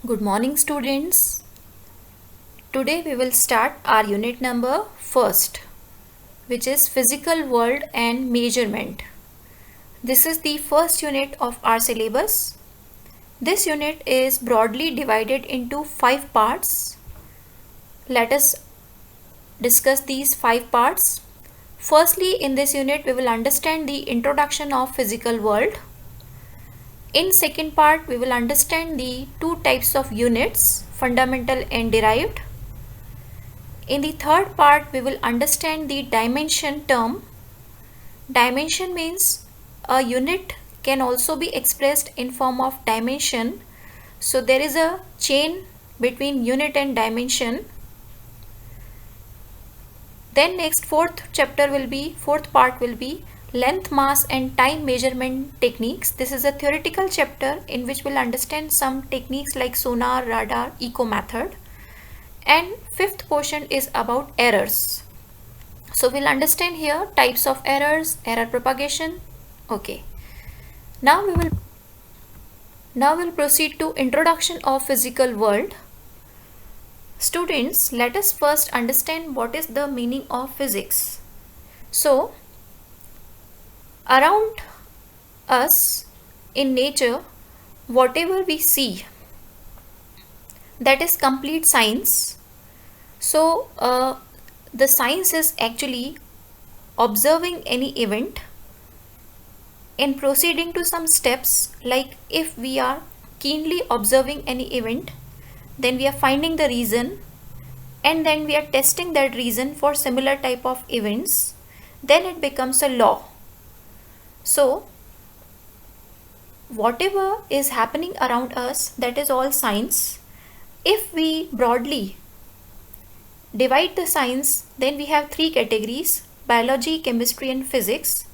Good morning, students. Today we will start our unit number first, which is physical world and measurement. This is the first unit of our syllabus. This unit is broadly divided into 5 parts. Let us discuss these 5 parts. Firstly, in this unit we will understand the introduction of physical world. In second part, we will understand the two types of units, fundamental and derived. In the third part, we will understand the dimension term. Dimension means a unit can also be expressed in form of dimension. So there is a chain between unit and dimension. Then next fourth part will be length, mass and time measurement techniques. This is a theoretical chapter in which we'll understand some techniques like sonar, radar, echo method. And fifth portion is about errors. So we'll understand here types of errors, error propagation. Okay. Now we'll proceed to introduction of physical world. Students, let us first understand what is the meaning of physics. So, around us in nature, whatever we see, that is complete science. So, the science is actually observing any event and proceeding to some steps, like if we are keenly observing any event, then we are finding the reason and then we are testing that reason for similar type of events, then it becomes a law. So whatever is happening around us, that is all science. If we broadly divide the science, then we have 3 categories: biology, chemistry and physics.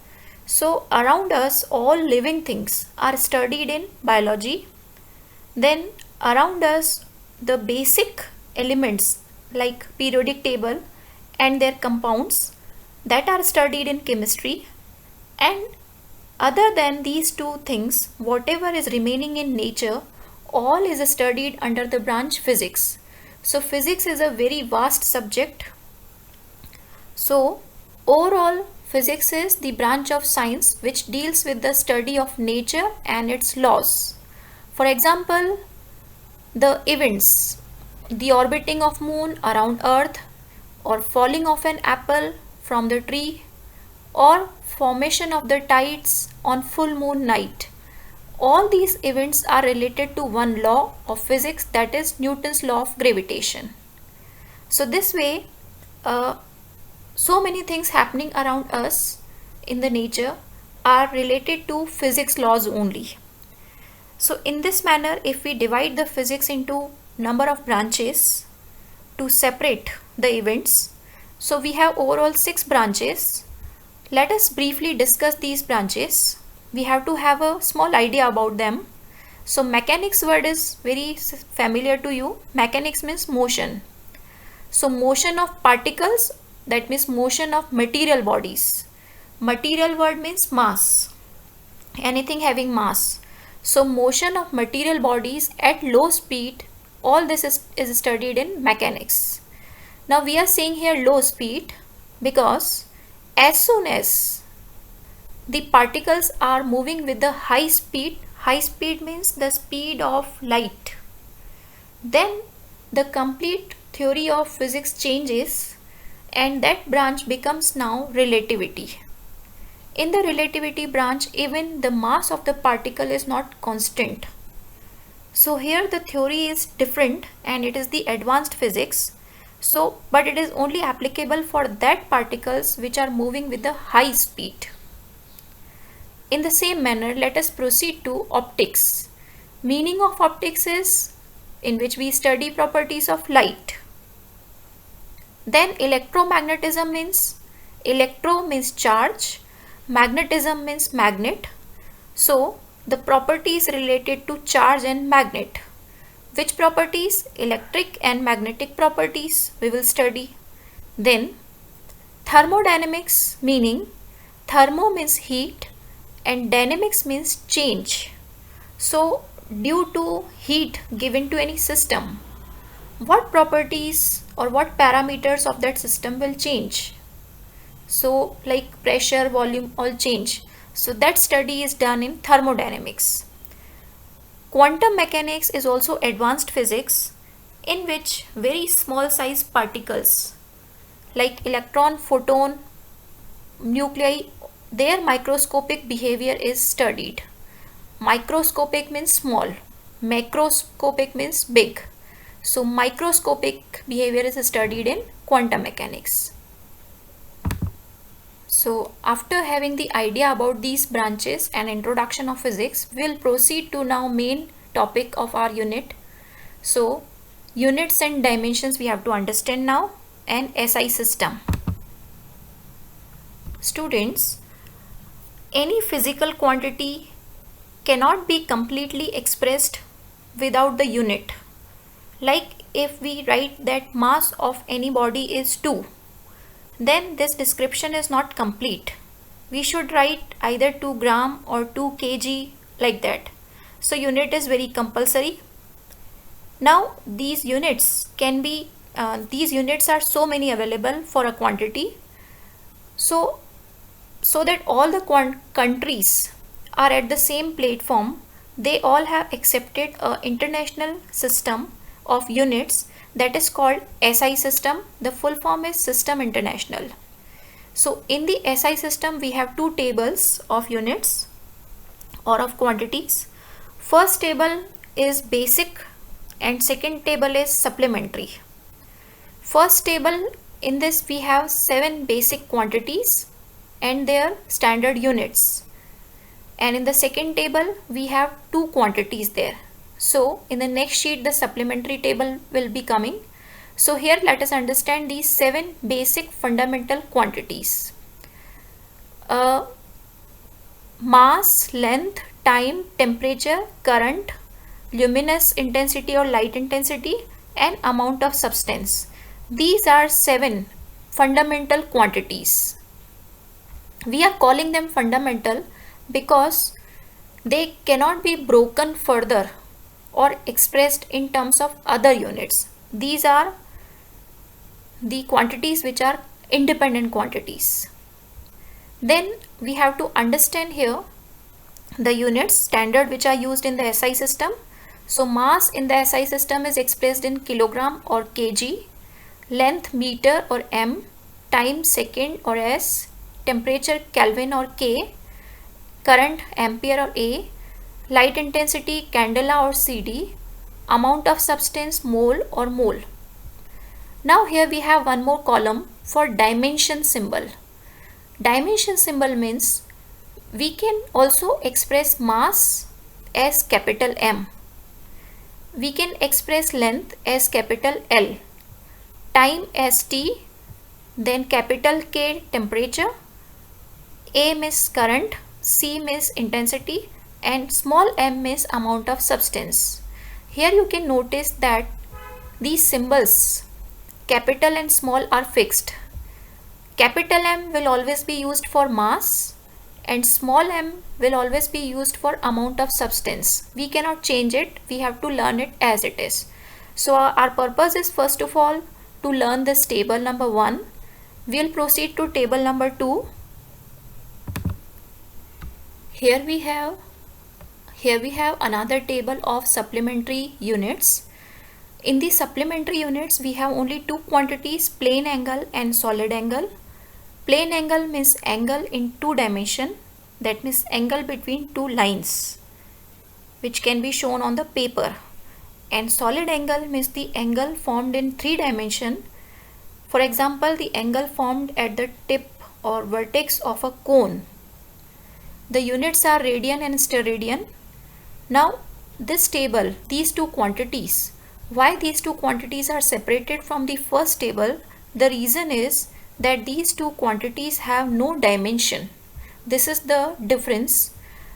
So around us all living things are studied in biology. Then around us the basic elements like periodic table and their compounds, that are studied in chemistry. And other than these two things, whatever is remaining in nature, all is studied under the branch physics. So physics is a very vast subject. So overall, physics is the branch of science which deals with the study of nature and its laws. For example, the events, the orbiting of moon around earth, or falling of an apple from the tree, or formation of the tides on full moon night. All these events are related to one law of physics, that is Newton's law of gravitation. So this way, so many things happening around us in the nature are related to physics laws only. So in this manner, if we divide the physics into number of branches to separate the events, so we have overall 6 branches. Let us briefly discuss these branches. We have to have a small idea about them. So mechanics word is very familiar to you. Mechanics means motion. So motion of particles, that means motion of material bodies. Material word means mass, anything having mass. So motion of material bodies at low speed, all this is studied in mechanics. Now we are saying here low speed because as soon as the particles are moving with the high speed means the speed of light, then the complete theory of physics changes and that branch becomes now relativity. In the relativity branch, even the mass of the particle is not constant. So here the theory is different and it is the advanced physics. So, but it is only applicable for that particles which are moving with the high speed. In the same manner, let us proceed to optics. Meaning of optics is in which we study properties of light. Then electromagnetism means, electro means charge, magnetism means magnet. So the properties related to charge and magnet. Which properties? Electric and magnetic properties we will study. Then thermodynamics, meaning thermo means heat and dynamics means change. So due to heat given to any system, what properties or what parameters of that system will change? So like pressure, volume all change. So that study is done in thermodynamics. Quantum mechanics is also advanced physics in which very small size particles like electron, photon, nuclei, their microscopic behavior is studied. Microscopic means small, macroscopic means big. So microscopic behavior is studied in quantum mechanics. So after having the idea about these branches and introduction of physics, we'll proceed to now main topic of our unit. So units and dimensions we have to understand now, and SI system. Students, any physical quantity cannot be completely expressed without the unit. Like if we write that mass of any body is 2, then this description is not complete. We should write either 2 gram or 2 kg, like that. So unit is very compulsory. Now these units can be these units are so many available for a quantity, so that all the countries are at the same platform, they all have accepted a international system of units that is called SI system. The full form is System International. So in the SI system we have two tables of units or of quantities. First table is basic and second table is supplementary. First table, in this we have 7 basic quantities and their standard units, and in the second table we have 2 quantities there. So in the next sheet the supplementary table will be coming. So here let us understand these 7 basic fundamental quantities. Mass, length, time, temperature, current, luminous intensity or light intensity, and amount of substance. These are 7 fundamental quantities. We are calling them fundamental because they cannot be broken further or expressed in terms of other units. These are the quantities which are independent quantities. Then we have to understand here the units standard which are used in the SI system. So mass in the SI system is expressed in kilogram or kg, length meter or m, time second or s, temperature Kelvin or K, current ampere or A, light intensity candela or CD, amount of substance mole or mole. Now here we have one more column for dimension symbol. Dimension symbol means we can also express mass as capital M. We can express length as capital L, time as T, then capital K temperature, A means current, C means intensity, and small m means amount of substance. Here you can notice that these symbols capital and small are fixed. Capital M will always be used for mass and small m will always be used for amount of substance. We cannot change it, we have to learn it as it is. So our purpose is first of all to learn this table number 1. We'll proceed to table number 2. Here we have another table of supplementary units. In the supplementary units we have only 2 quantities, plane angle and solid angle. Plane angle means angle in 2 dimension, that means angle between 2 lines which can be shown on the paper, and solid angle means the angle formed in 3 dimension. For example, the angle formed at the tip or vertex of a cone. The units are radian and steradian. Now this table, these 2 quantities, why these 2 quantities are separated from the first table? The reason is that these 2 quantities have no dimension. This is the difference.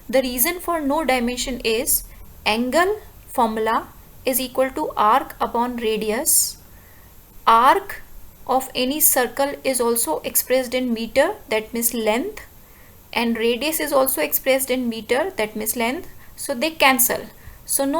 The reason for no dimension is angle formula is equal to arc upon radius. Arc of any circle is also expressed in meter, that means length, and radius is also expressed in meter, that means length. So they cancel. So no